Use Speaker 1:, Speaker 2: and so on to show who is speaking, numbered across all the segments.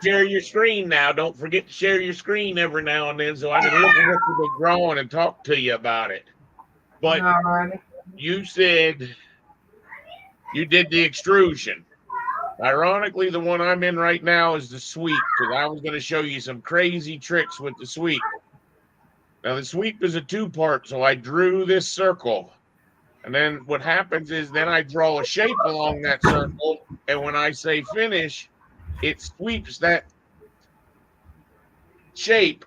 Speaker 1: Share your screen now. Don't forget to share your screen every now and then so I can look at what you've been drawing and talk to you about it. But
Speaker 2: Alrighty.
Speaker 1: you said you did the extrusion. Ironically, the one I'm in right now is the sweep because I was going to show you some crazy tricks with the sweep. Now, the sweep is a two-part, so I drew this circle. And then what happens is then I draw a shape along that circle. And when I say finish, it sweeps that shape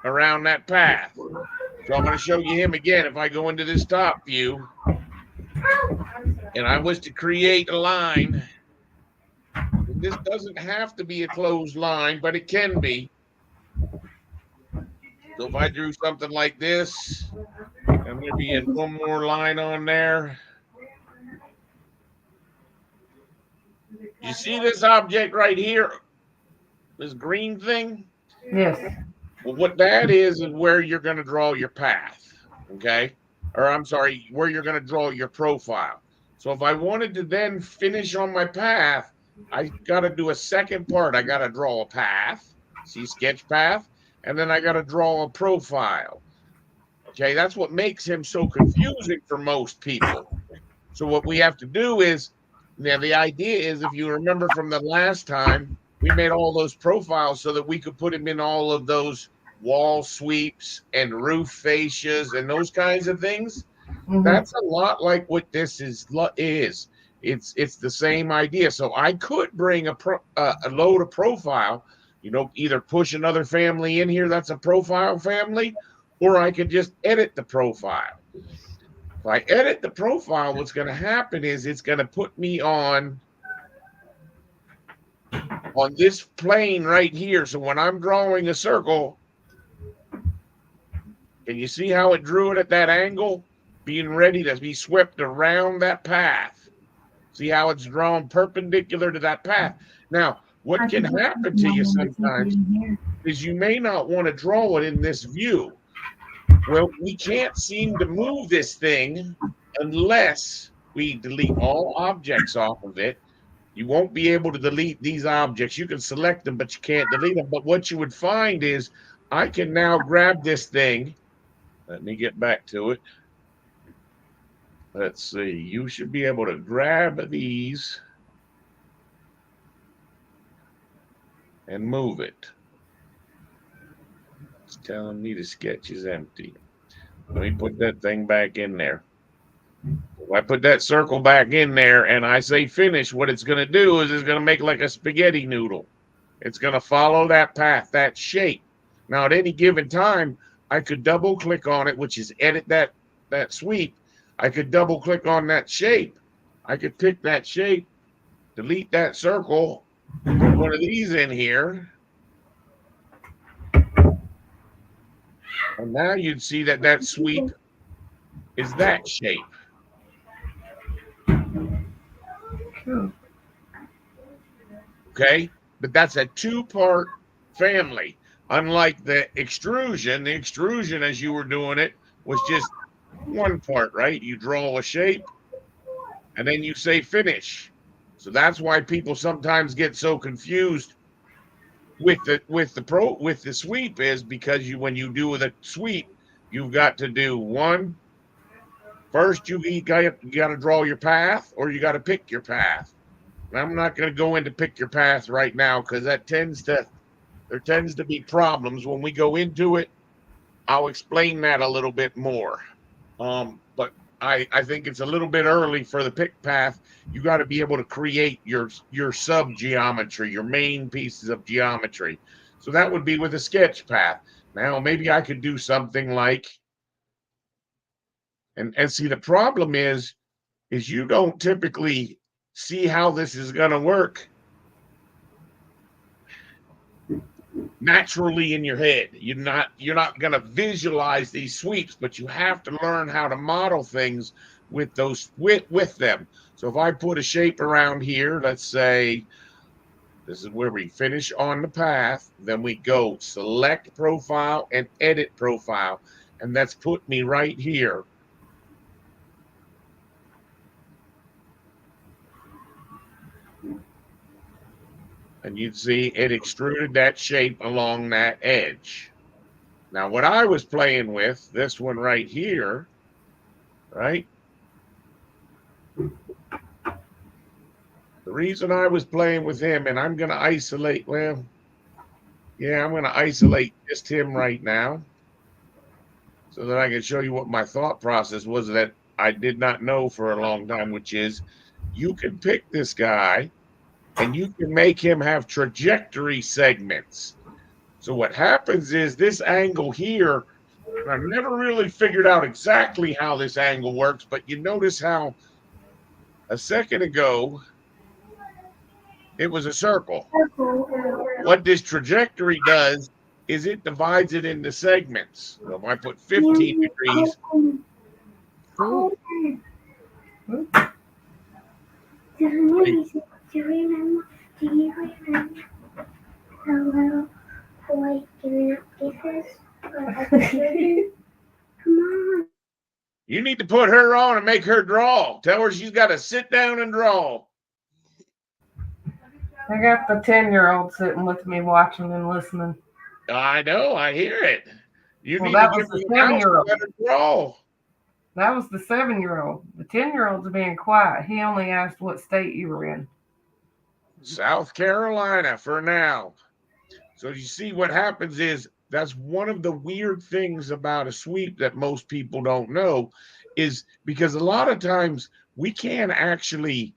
Speaker 1: around that path. So I'm going to show you him again. If I go into this top view and I was to create a line, and this doesn't have to be a closed line, but it can be. So if I drew something like this, and there be one more line on there. You see this object right here? This green thing?
Speaker 2: Yes.
Speaker 1: Well, what that is where you're going to draw your path. Okay. Or I'm sorry, where you're going to draw your profile. So if I wanted to then finish on my path, I got to do a second part. I got to draw a path, see sketch path, and then I got to draw a profile. Okay. That's what makes him so confusing for most people. So what we have to do is, now the idea is, if you remember from the last time, we made all those profiles so that we could put them in all of those wall sweeps and roof fascias and those kinds of things.
Speaker 2: Mm-hmm.
Speaker 1: That's a lot like what this is. It's the same idea. So I could bring a load of profile, either push another family in here that's a profile family, or I could just edit the profile. If I edit the profile, what's going to happen is it's going to put me on this plane right here. So when I'm drawing a circle, can you see how it drew it at that angle? Being ready to be swept around that path. See how it's drawn perpendicular to that path. Now, what can happen to you sometimes is you may not want to draw it in this view. Well, we can't seem to move this thing unless we delete all objects off of it. You won't be able to delete these objects. You can select them, but you can't delete them. But what you would find is I can now grab this thing. Let me get back to it. Let's see. You should be able to grab these and move it. It's telling me the sketch is empty. Let me put that thing back in there. If I put that circle back in there and I say finish, what it's going to do is it's going to make like a spaghetti noodle. It's going to follow that path, that shape. Now, at any given time, I could double click on it, which is edit that sweep. I could double click on that shape. I could pick that shape, delete that circle, put one of these in here. And now you'd see that sweep is that shape. Okay. But that's a two-part family. Unlike the extrusion, as you were doing it, was just one part, right? You draw a shape and then you say finish. So that's why people sometimes get so confused with the sweep, is because when you do the sweep, you've got to do one. First, you got to draw your path, or you got to pick your path. And I'm not going to go into pick your path right now because there tends to be problems when we go into it. I'll explain that a little bit more. But I think it's a little bit early for the pick path. You got to be able to create your sub geometry, your main pieces of geometry. So that would be with a sketch path. Now maybe I could do something like, and see, the problem is you don't typically see how this is going to work naturally in your head. You're not going to visualize these sweeps, but you have to learn how to model things with them. So if I put a shape around here, let's say this is where we finish on the path, then we go select profile and edit profile, and that's put me right here. And you'd see it extruded that shape along that edge. Now, what I was playing with, this one right here, right? The reason I was playing with him, and I'm going to isolate, well, yeah, I'm going to isolate just him right now so that I can show you what my thought process was that I did not know for a long time, which is you can pick this guy and you can make him have trajectory segments. So what happens is this angle here, and I've never really figured out exactly how this angle works, but you notice how a second ago it was a circle. What this trajectory does is it divides it into segments. So if I put 15 degrees,
Speaker 2: Ooh.
Speaker 3: Do you remember? Do you remember the little boy giving up kisses for other children? Come on.
Speaker 1: you need to put her on and make her draw. Tell her she's got to sit down and draw.
Speaker 2: I got the 10-year-old sitting with me watching and listening.
Speaker 1: I know, I hear it. You
Speaker 2: Well,
Speaker 1: need to
Speaker 2: that
Speaker 1: give
Speaker 2: was
Speaker 1: her
Speaker 2: the
Speaker 1: the mouse and
Speaker 2: 7-year-old.
Speaker 1: let her draw.
Speaker 2: That was the 7-year-old. The 10-year-old's being quiet. He only asked what state you were in.
Speaker 1: South Carolina for now. So you see what happens is that's one of the weird things about a sweep that most people don't know is because a lot of times we can't actually,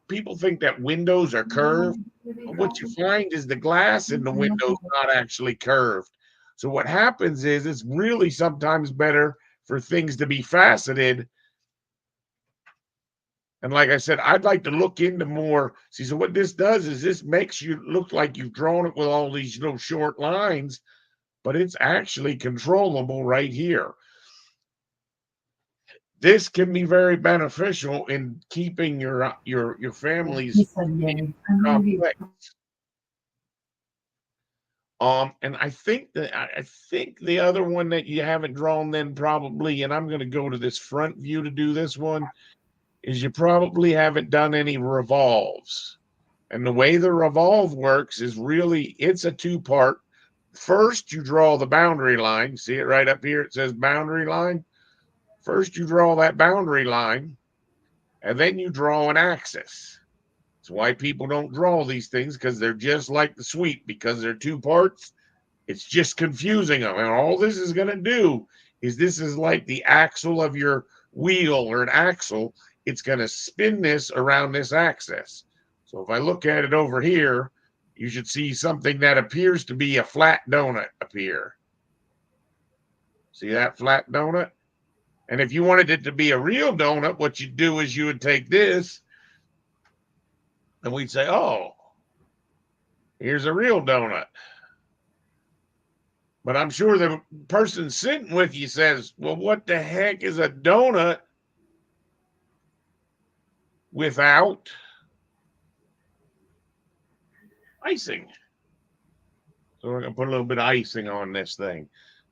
Speaker 1: people think that windows are curved. But what you find is the glass in the window's not actually curved. So what happens is it's really sometimes better for things to be faceted. And like I said, I'd like to look into more. See, so what this does is this makes you look like you've drawn it with all these little short lines, but it's actually controllable right here. This can be very beneficial in keeping your
Speaker 2: He
Speaker 1: family's
Speaker 2: said, "Yay." I knew he
Speaker 1: complex. And I think the other one that you haven't drawn then probably, and I'm going to go to this front view to do this one, is you probably haven't done any revolves. And the way the revolve works is really it's a two-part. First, you draw the boundary line. See it right up here? It says boundary line. First, you draw that boundary line, and then you draw an axis. That's why people don't draw these things because they're just like the sweep because they're two parts. It's just confusing them. And all this is going to do is this is like the axle of your wheel or an axle. It's going to spin this around this axis. So if I look at it over here, you should see something that appears to be a flat donut appear. See that flat donut? And if you wanted it to be a real donut, what you'd do is you would take this and we'd say, oh, here's a real donut. But I'm sure the person sitting with you says, well, what the heck is a donut without icing? So we're going to put a little bit of icing on this thing.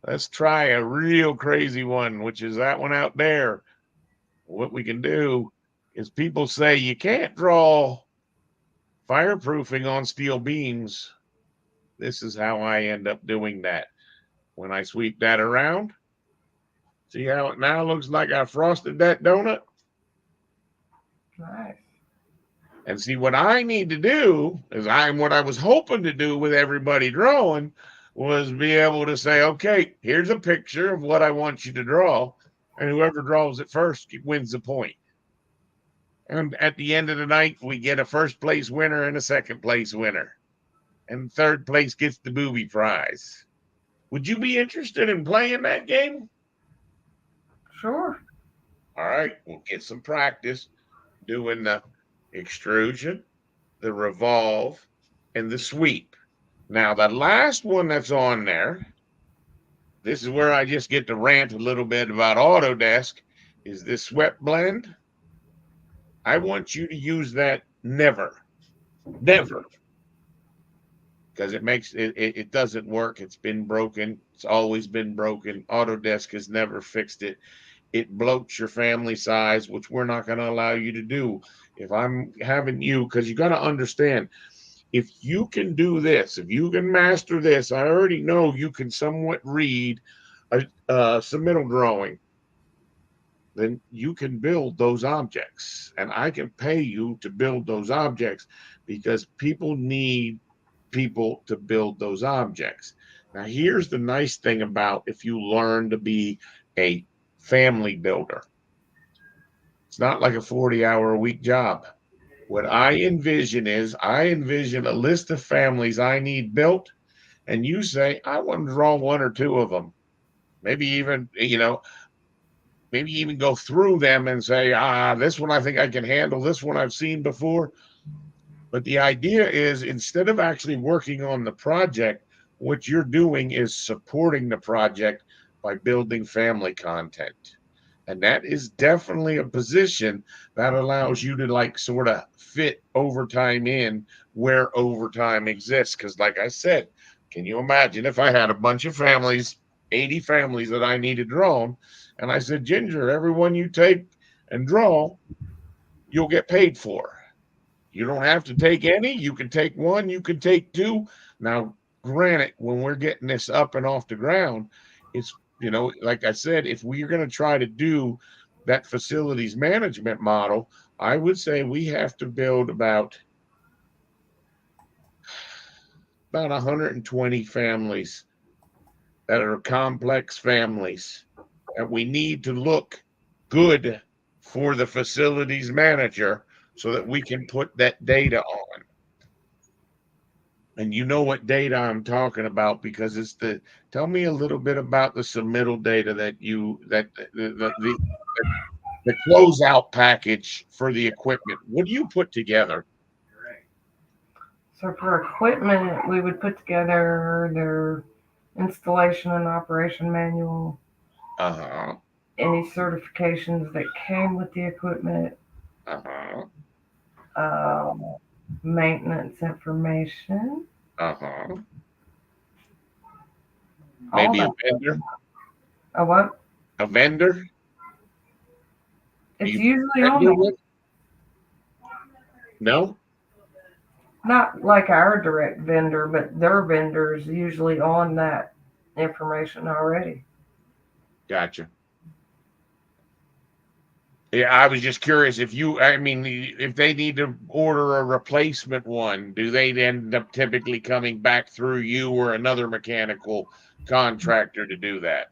Speaker 1: Let's try a real crazy one, which is that one out there. What we can do is people say you can't draw fireproofing on steel beams. This is how I end up doing that. When I sweep that around, see how it now looks like I frosted that donut?
Speaker 2: nice.
Speaker 1: And see, what I need to do is what I was hoping to do with everybody drawing was be able to say, okay, here's a picture of what I want you to draw. And whoever draws it first wins the point. And at the end of the night, we get a first place winner and a second place winner. And third place gets the booby prize. Would you be interested in playing that game?
Speaker 2: Sure.
Speaker 1: All right, we'll get some practice doing the extrusion, the revolve, and the sweep. Now, the last one that's on there, this is where I just get to rant a little bit about Autodesk, is this swept blend. I want you to use that never, never, because it doesn't work. It's been broken. It's always been broken. Autodesk has never fixed it. It bloats your family size, which we're not going to allow you to do. If I'm having you, because you got to understand, if you can do this, if you can master this, I already know you can somewhat read a submittal drawing, then you can build those objects. And I can pay you to build those objects because people need people to build those objects. Now, here's the nice thing about if you learn to be a family builder, it's not like a 40-hour a week job. What I envision is I envision a list of families I need built, and you say, I want to draw one or two of them. Maybe even, maybe even go through them and say, this one I think I can handle, this one I've seen before. But the idea is instead of actually working on the project, what you're doing is supporting the project by building family content. And that is definitely a position that allows you to like sort of fit overtime in where overtime exists. Because, like I said, can you imagine if I had a bunch of families, 80 families that I needed drawn, and I said, Ginger, everyone you take and draw, you'll get paid for. You don't have to take any. You can take one, you can take two. Now, granted, when we're getting this up and off the ground, it's, like I said, if we're going to try to do that facilities management model, I would say we have to build about 120 families that are complex families. And we need to look good for the facilities manager so that we can put that data on. And you know what data I'm talking about because it's tell me a little bit about the submittal data that the closeout package for the equipment. What do you put together?
Speaker 2: So for equipment, we would put together their installation and operation manual,
Speaker 1: Uh-huh.
Speaker 2: any certifications that came with the equipment,
Speaker 1: Uh-huh.
Speaker 2: maintenance information.
Speaker 1: Uh-huh.
Speaker 2: All
Speaker 1: Maybe a
Speaker 2: that.
Speaker 1: vendor?
Speaker 2: A what?
Speaker 1: A vendor?
Speaker 2: It's
Speaker 1: You
Speaker 2: usually on
Speaker 1: vendor
Speaker 2: there.
Speaker 1: with? No?
Speaker 2: Not like our direct vendor, but their vendors usually on that information already.
Speaker 1: Gotcha. Yeah, I was just curious if they need to order a replacement one, do they end up typically coming back through you or another mechanical contractor to do that?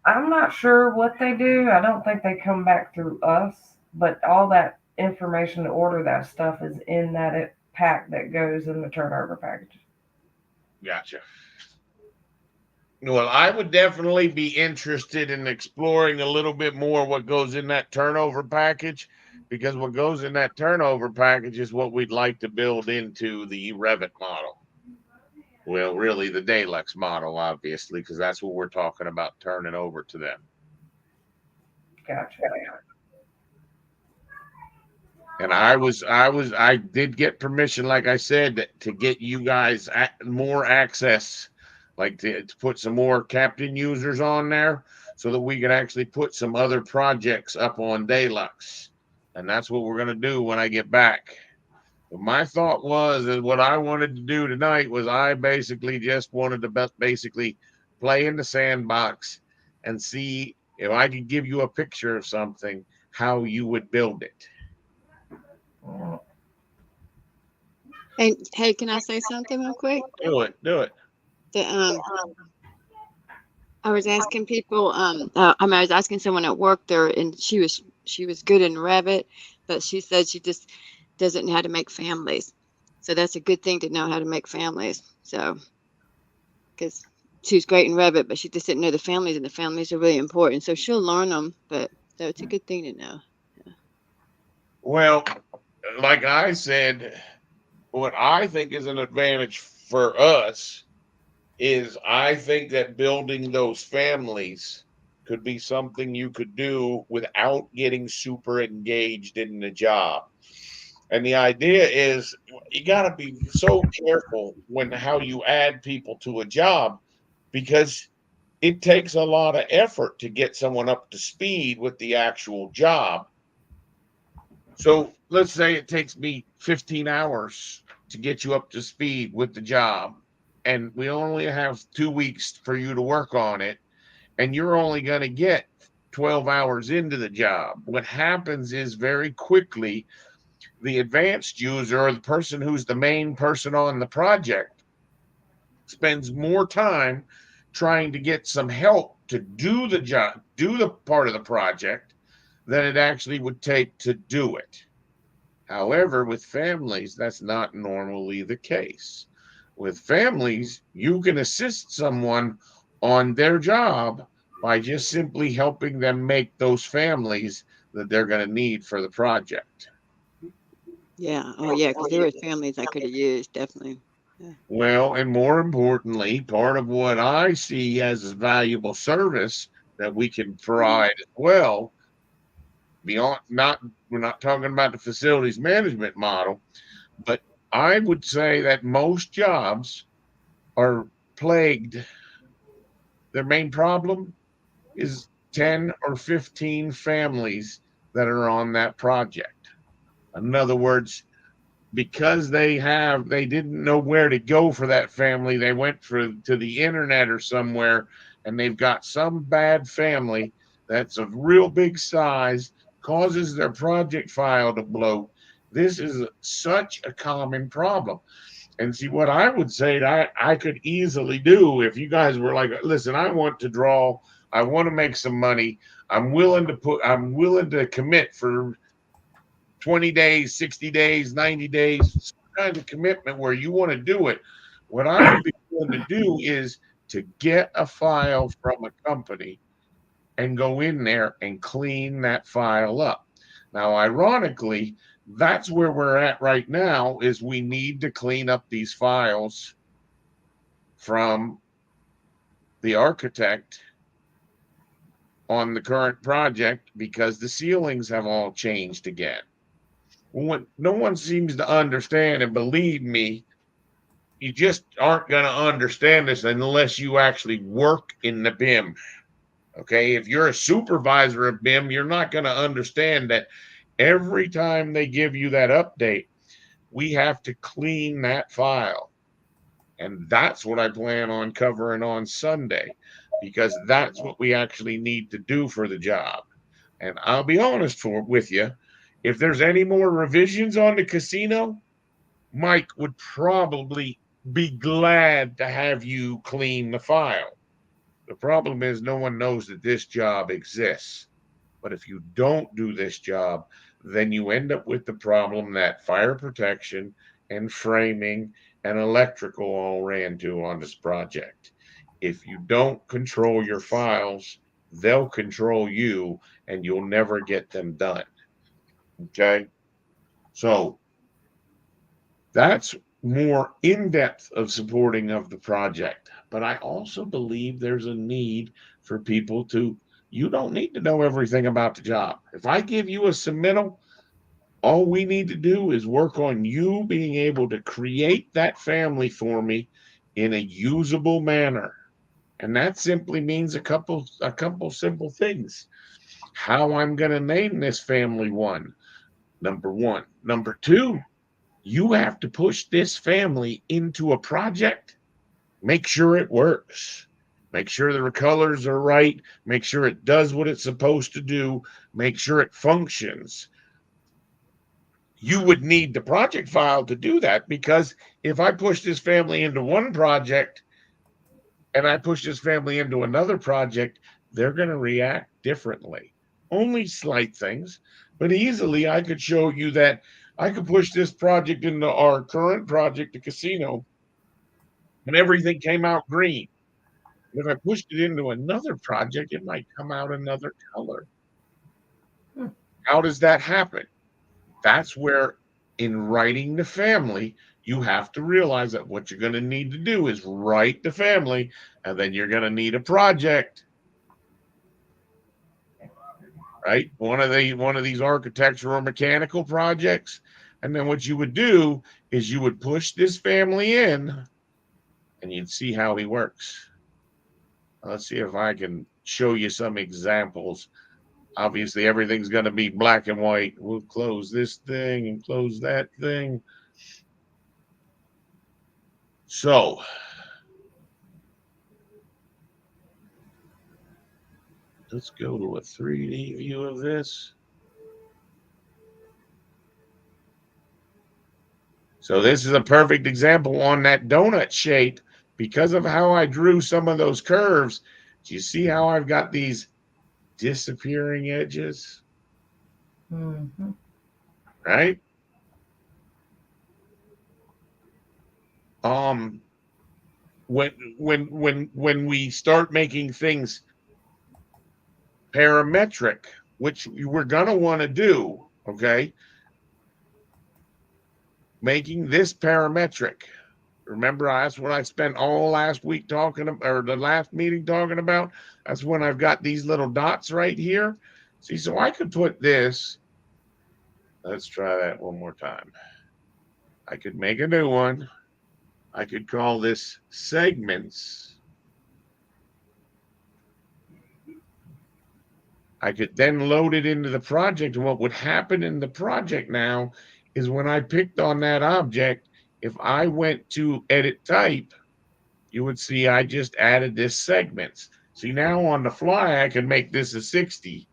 Speaker 2: I'm not sure what they do. I don't think they come back through us, but all that information to order that stuff is in that pack that goes in the turnover package.
Speaker 1: Gotcha. Well, I would definitely be interested in exploring a little bit more what goes in that turnover package, because what goes in that turnover package is what we'd like to build into the Revit model. Well, really the Deluxe model, obviously, because that's what we're talking about turning over to them.
Speaker 2: Gotcha.
Speaker 1: And I did get permission, like I said, to get you guys more access, like to put some more captain users on there so that we can actually put some other projects up on Deluxe. And that's what we're going to do when I get back. But my thought was, and what I wanted to do tonight was I basically just wanted to basically play in the sandbox and see if I could give you a picture of something, how you would build it.
Speaker 4: Hey, can I say something real quick?
Speaker 1: Do it.
Speaker 4: I was asking people. I was asking someone at work there, and she was good in Revit, but she said she just doesn't know how to make families. So that's a good thing to know how to make families. So, because she's great in Revit, but she just didn't know the families, and the families are really important. So she'll learn them, but so it's a good thing to know. Yeah.
Speaker 1: Well, like I said, what I think is an advantage for us is I think that building those families could be something you could do without getting super engaged in the job. And the idea is you got to be so careful how you add people to a job, because it takes a lot of effort to get someone up to speed with the actual job. So let's say it takes me 15 hours to get you up to speed with the job, and we only have 2 weeks for you to work on it, and you're only going to get 12 hours into the job. What happens is very quickly, the advanced user or the person who's the main person on the project spends more time trying to get some help to do the job, do the part of the project than it actually would take to do it. However, with families, that's not normally the case. With families, you can assist someone on their job by just simply helping them make those families that they're going to need for the project.
Speaker 4: Yeah. Oh, yeah. Because there were families I could have used, definitely. Yeah.
Speaker 1: Well, and more importantly, part of what I see as a valuable service that we can provide as well, beyond not, we're not talking about the facilities management model, but I would say that most jobs are plagued. Their main problem is 10 or 15 families that are on that project. In other words, because they didn't know where to go for that family, they went to the internet or somewhere, and they've got some bad family that's of real big size, causes their project file to bloat. This is such a common problem. And see, what I would say that I could easily do if you guys were like, listen, I want to draw, I want to make some money. I'm willing to commit for 20 days, 60 days, 90 days, some kind of commitment where you want to do it. What I would be willing to do is to get a file from a company and go in there and clean that file up. Now, ironically, that's where we're at right now is we need to clean up these files from the architect on the current project because the ceilings have all changed again. What no one seems to understand, and believe me, you just aren't going to understand this unless you actually work in the BIM. Okay, if you're a supervisor of BIM, you're not going to understand that every time they give you that update, we have to clean that file. And that's what I plan on covering on Sunday because that's what we actually need to do for the job. And I'll be honest with you, if there's any more revisions on the casino, Mike would probably be glad to have you clean the file. The problem is no one knows that this job exists. But if you don't do this job, then you end up with the problem that fire protection and framing and electrical all ran to on this project. If you don't control your files, they'll control you and you'll never get them done. Okay. So that's more in depth of supporting of the project. But I also believe there's a need for people to, you don't need to know everything about the job. If I give you a submittal, all we need to do is work on you being able to create that family for me in a usable manner. And that simply means a couple simple things. How I'm going to name this family one. Number one. Number two, you have to push this family into a project. Make sure it works. Make sure the colors are right. Make sure it does what it's supposed to do. Make sure it functions. You would need the project file to do that because if I push this family into one project and I push this family into another project, they're going to react differently. Only slight things, but easily I could show you that I could push this project into our current project, the casino, and everything came out green. If I pushed it into another project, it might come out another color.
Speaker 2: Hmm.
Speaker 1: How does that happen? That's where, in writing the family, you have to realize that what you're going to need to do is write the family, and then you're going to need a project, right? One of these architectural or mechanical projects, and then what you would do is you would push this family in, and you'd see how he works. Let's see if I can show you some examples. Obviously, everything's going to be black and white. We'll close this thing and close that thing. So let's go to a 3D view of this. So this is a perfect example on that donut shape because of how I drew some of those curves. Do you see how I've got these disappearing edges?
Speaker 2: Mm-hmm.
Speaker 1: Right? When we start making things parametric, which we're gonna want to do, okay? Making this parametric. Remember, that's what I spent all last week talking about, or the last meeting talking about. That's when I've got these little dots right here. See, so I could put this. Let's try that one more time. I could make a new one. I could call this segments. I could then load it into the project. And what would happen in the project now is when I picked on that object, if I went to edit type, you would see I just added this segments. See, now on the fly, I can make this a 60.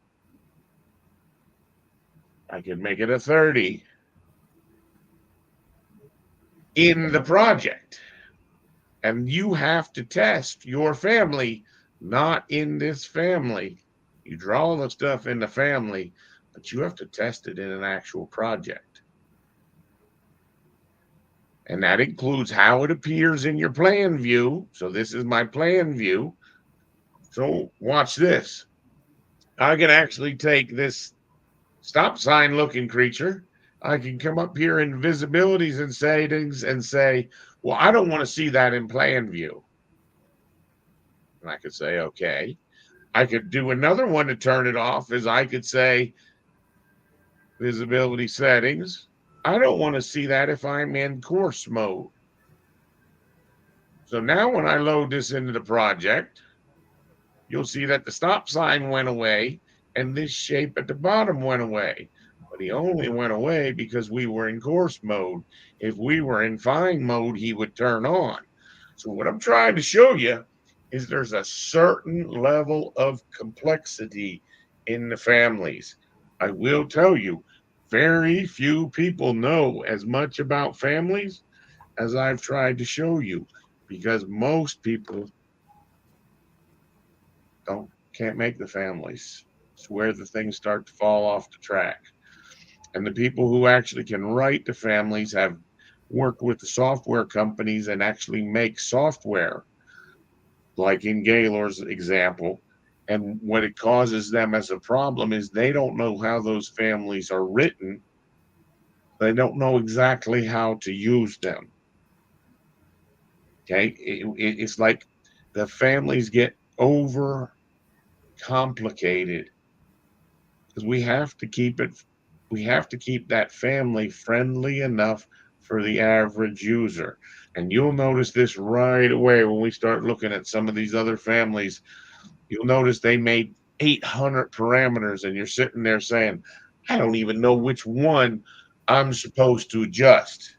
Speaker 1: I can make it a 30 in the project. And you have to test your family, not in this family. You draw the stuff in the family, but you have to test it in an actual project. And that includes how it appears in your plan view. So this is my plan view. So watch this. I can actually take this stop sign looking creature. I can come up here in visibilities and settings and say, well, I don't want to see that in plan view. And I could say, okay. I could do another one to turn it off is I could say visibility settings. I don't want to see that if I'm in course mode. So now when I load this into the project, you'll see that the stop sign went away and this shape at the bottom went away. But he only went away because we were in course mode. If we were in fine mode, he would turn on. So what I'm trying to show you is there's a certain level of complexity in the families. I will tell you, very few people know as much about families as I've tried to show you because most people can't make the families. It's where the things start to fall off the track. And the people who actually can write the families have worked with the software companies and actually make software, like in Gaylor's example. And what it causes them as a problem is they don't know how those families are written. They don't know exactly how to use them. Okay. It's like the families get over complicated because we have to keep that family friendly enough for the average user. And you'll notice this right away when we start looking at some of these other families. You'll notice they made 800 parameters, and you're sitting there saying, I don't even know which one I'm supposed to adjust.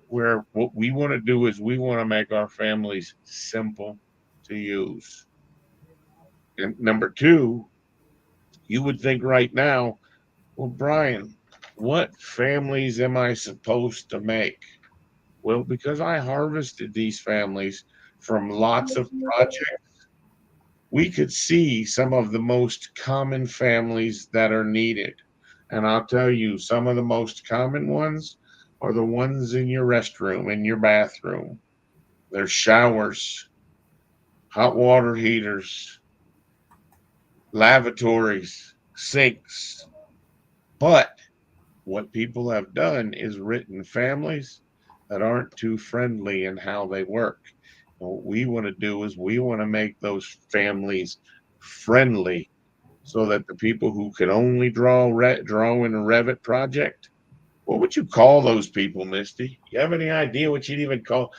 Speaker 1: Where what we want to do is we want to make our families simple to use. And number two, you would think right now, well, Brian, what families am I supposed to make? Well, because I harvested these families from lots of projects, we could see some of the most common families that are needed. And I'll tell you, some of the most common ones are the ones in your restroom, in your bathroom. There's showers, hot water heaters, lavatories, sinks. But what people have done is written families that aren't too friendly in how they work. And what we want to do is we want to make those families friendly so that the people who can only draw in a Revit project, what would you call those people, Misty? You have any idea what you'd even call?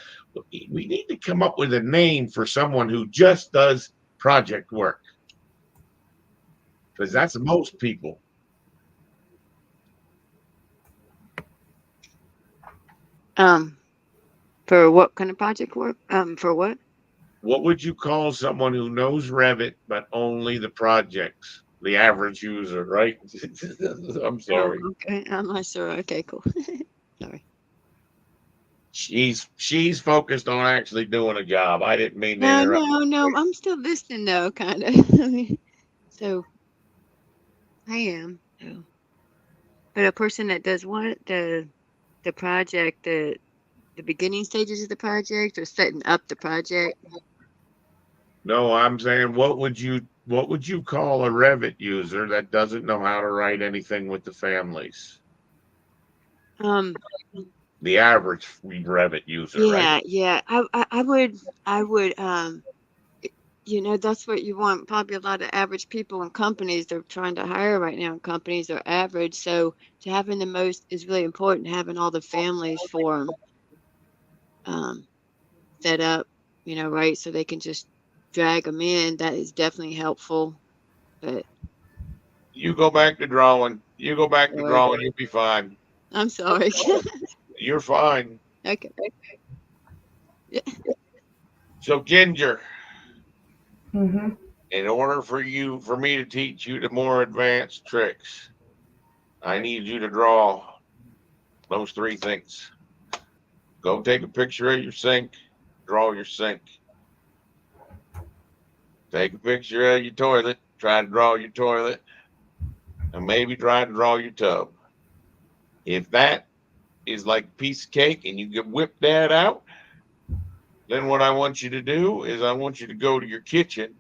Speaker 1: We need to come up with a name for someone who just does project work because that's most people.
Speaker 4: Um, For what kind of project work? For what?
Speaker 1: What would you call someone who knows Revit but only the projects? The average user, right? I'm
Speaker 4: Oh,
Speaker 1: sorry.
Speaker 4: okay. I'm not sure. Okay, cool. Sorry.
Speaker 1: She's focused on actually doing a job. I didn't mean to
Speaker 4: No,
Speaker 1: interrupt.
Speaker 4: no, no. I'm still listening though, kind of. So I am. So, but a person that does what the project, the beginning stages of the project, or setting up the project.
Speaker 1: No, I'm saying what would you call a Revit user that doesn't know how to write anything with the families?
Speaker 4: Um.
Speaker 1: The average Revit user, right?
Speaker 4: Yeah. Yeah. I would. That's what you want. Probably a lot of average people in companies they're trying to hire right now. Companies are average, so to having the most is really important. Having all the families for 'em, um, set up, right, so they can just drag them in. That is definitely helpful. But
Speaker 1: You go back to drawing. You go back to
Speaker 4: Lord,
Speaker 1: drawing. You'll be fine.
Speaker 4: I'm sorry.
Speaker 1: You're fine.
Speaker 4: Okay. Yeah.
Speaker 1: So Ginger,
Speaker 2: Mm-hmm.
Speaker 1: in order for me to teach you the more advanced tricks, I need you to draw those three things. Go take a picture of your sink, draw your sink. Take a picture of your toilet, try to draw your toilet, and maybe try to draw your tub. If that is like a piece of cake and you can whip that out, then what I want you to do is I want you to go to your kitchen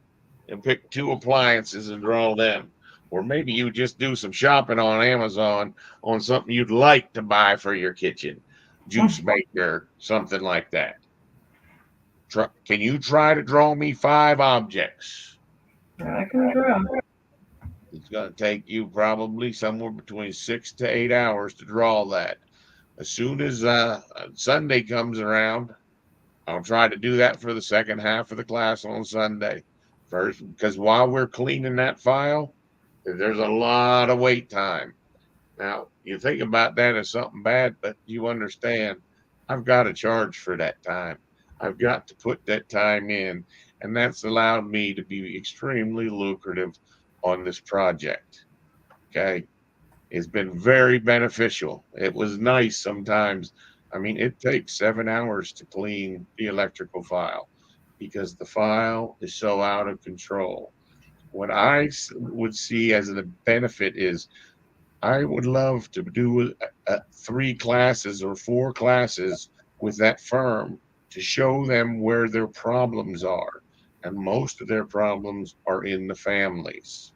Speaker 1: and pick two appliances and draw them. Or maybe you just do some shopping on Amazon on something you'd like to buy for your kitchen, juice maker, something like that. Can you try to draw me 5 objects?
Speaker 2: I can draw.
Speaker 1: It's going to take you probably somewhere between 6 to 8 hours to draw that. As soon as Sunday comes around, I'll try to do that for the second half of the class on Sunday first, because while we're cleaning that file, there's a lot of wait time. Now, you think about that as something bad, but you understand I've got to charge for that time. I've got to put that time in, and that's allowed me to be extremely lucrative on this project. Okay. It's been very beneficial. It was nice sometimes. I mean, it takes 7 hours to clean the electrical file because the file is so out of control. What would see as a benefit is I would love to do 3 classes or 4 classes with that firm to show them where their problems are. And most of their problems are in the families.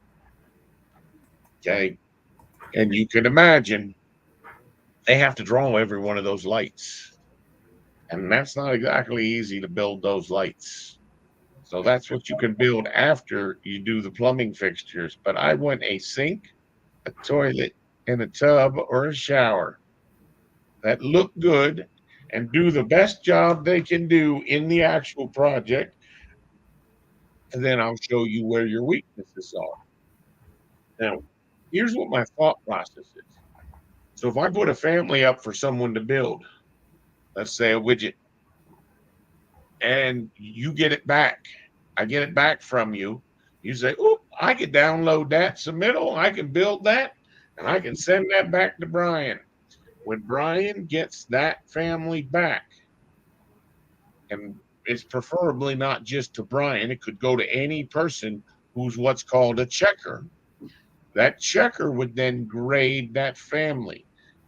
Speaker 1: Okay. And you can imagine they have to draw every one of those lights. And that's not exactly easy to build those lights. So that's what you can build after you do the plumbing fixtures. But I want a sink, a toilet, and a tub or a shower that look good and do the best job they can do in the actual project. And then I'll show you where your weaknesses are. Now, here's what my thought process is. So if I put a family up for someone to build, let's say a widget, and you get it back. I get it back from you. You say, "Oh, I can download that submittal. I can build that, and I can send that back to Brian." When Brian gets that family back, and it's preferably not just to Brian, it could go to any person who's what's called a checker. That checker would then grade that family,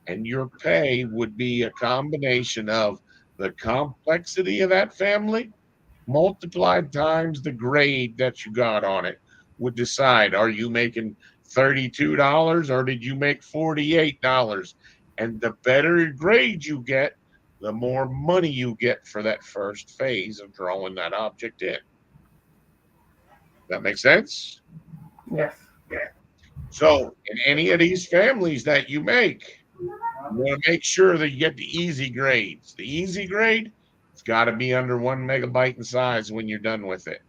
Speaker 1: and your pay would be a combination of the complexity of that family multiplied times the grade that you got on it would decide, are you making $32 or did you make $48? And the better grade you get, the more money you get for that first phase of drawing that object in. That makes sense?
Speaker 2: Yes.
Speaker 1: So in any of these families that you make, you want to make sure that you get the easy grades. The easy grade, it's got to be under 1 megabyte in size when you're done with it.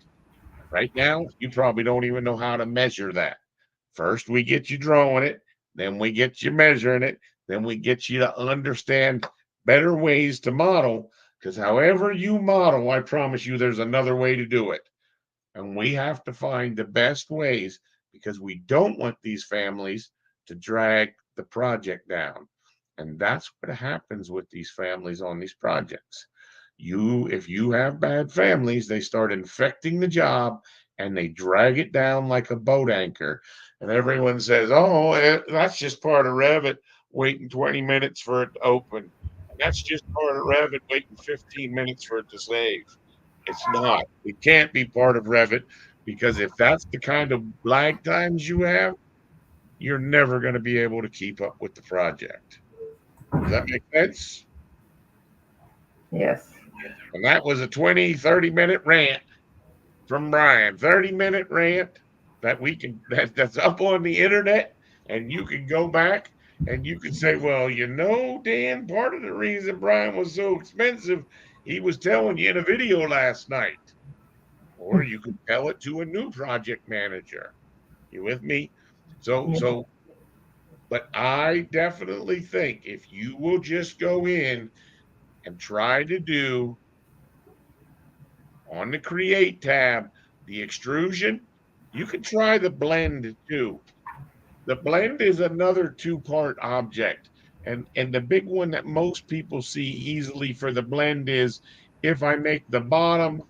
Speaker 1: Right now, you probably don't even know how to measure that. First, we get you drawing it, then we get you measuring it, then we get you to understand better ways to model. Because however you model, I promise you there's another way to do it. And we have to find the best ways because we don't want these families to drag the project down. And that's what happens with these families on these projects. If you have bad families, they start infecting the job and they drag it down like a boat anchor. And everyone says, oh, that's just part of Revit waiting 20 minutes for it to open. And that's just part of Revit waiting 15 minutes for it to save. It's not. It can't be part of Revit because if that's the kind of lag times you have, you're never going to be able to keep up with the project. Does that make sense?
Speaker 2: Yes.
Speaker 1: And that was a 20, 30-minute rant from Brian. 30-minute rant that's up on the internet, and you can go back and you can say, well, Dan, part of the reason Brian was so expensive, he was telling you in a video last night. Or you could tell it to a new project manager. You with me? But I definitely think if you will just go in and try to do on the create tab, the extrusion, you can try the blend too. The blend is another two-part object. And the big one that most people see easily for the blend is if I make the bottom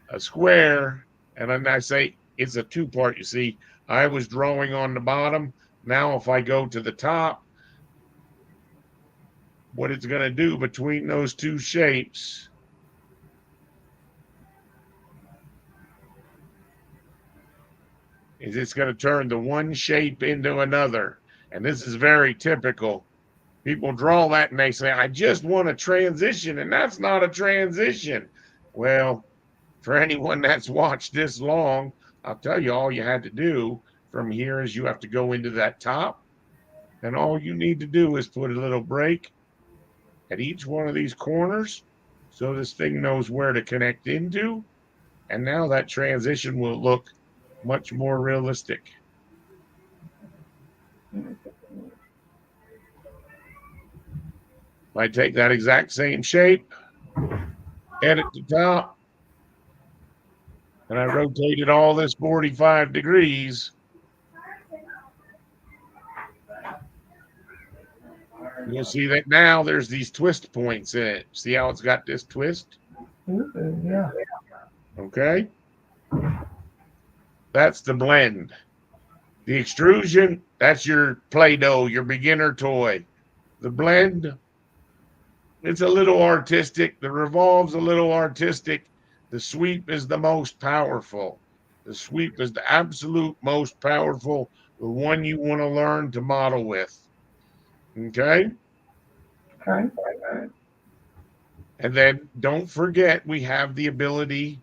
Speaker 1: a square, and then I say it's a two-part, you see, I was drawing on the bottom. Now, if I go to the top, what it's going to do between those two shapes is it's going to turn the one shape into another. And this is very typical. People draw that and they say, I just want a transition, and that's not a transition. Well, for anyone that's watched this long, I'll tell you all you had to do from here is you have to go into that top, and all you need to do is put a little break at each one of these corners so this thing knows where to connect into, and now that transition will look much more realistic. I take that exact same shape, edit the top, and I rotated all this 45 degrees. You'll see that now there's these twist points in it. See how it's got this twist?
Speaker 2: Yeah.
Speaker 1: Okay. That's the blend. The extrusion, that's your Play-Doh, your beginner toy. The blend, it's a little artistic. The revolve's a little artistic. The sweep is the most powerful. The sweep is the absolute most powerful, the one you want to learn to model with. Okay?
Speaker 2: Okay.
Speaker 1: And then don't forget, we have the ability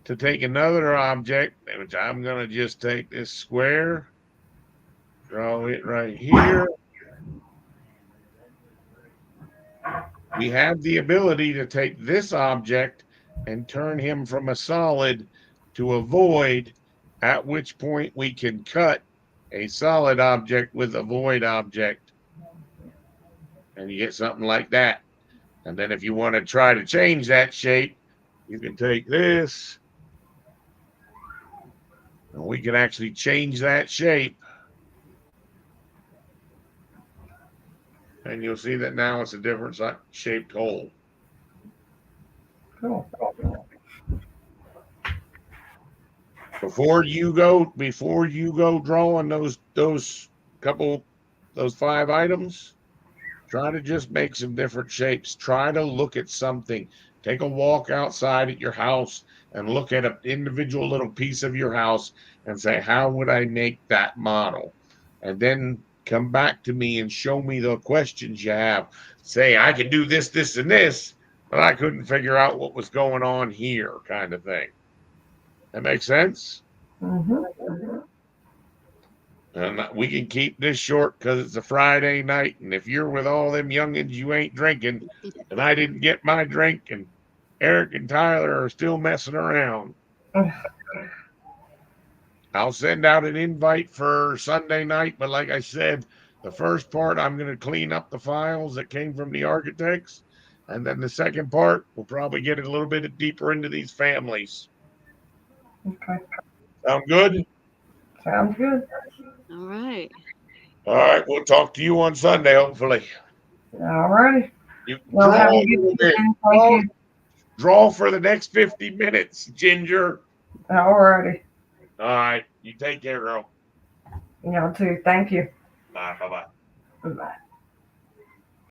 Speaker 1: to take another object, which I'm going to just take this square, draw it right here. We have the ability to take this object and turn him from a solid to a void, at which point we can cut a solid object with a void object. And you get something like that. And then if you want to try to change that shape, you can take this, and we can actually change that shape. And you'll see that now it's a different shaped hole.
Speaker 2: Cool.
Speaker 1: Before you go drawing those 5 items, try to just make some different shapes. Try to look at something. Take a walk outside at your house and look at an individual little piece of your house and say, how would I make that model? And then come back to me and show me the questions you have. Say, I can do this, this, and this, but I couldn't figure out what was going on here, kind of thing. That makes sense?
Speaker 2: Mm-hmm.
Speaker 1: And we can keep this short because it's a Friday night. And if you're with all them youngins, you ain't drinking. And I didn't get my drink. And Eric and Tyler are still messing around. I'll send out an invite for Sunday night. But like I said, the first part, I'm going to clean up the files that came from the architects. And then the second part, we'll probably get a little bit deeper into these families.
Speaker 2: Okay.
Speaker 1: Sound good?
Speaker 2: Sounds good.
Speaker 4: All right.
Speaker 1: All right, we'll talk to you on Sunday, hopefully.
Speaker 2: All righty.
Speaker 1: You
Speaker 2: Well,
Speaker 1: draw
Speaker 2: have
Speaker 1: a
Speaker 2: a good
Speaker 1: little bit.
Speaker 2: weekend. Thank you.
Speaker 1: Draw for the next 50 minutes, Ginger.
Speaker 2: All righty.
Speaker 1: All right, you take care, girl.
Speaker 2: Y'all too. Thank you.
Speaker 1: Bye, bye-bye.
Speaker 2: Bye.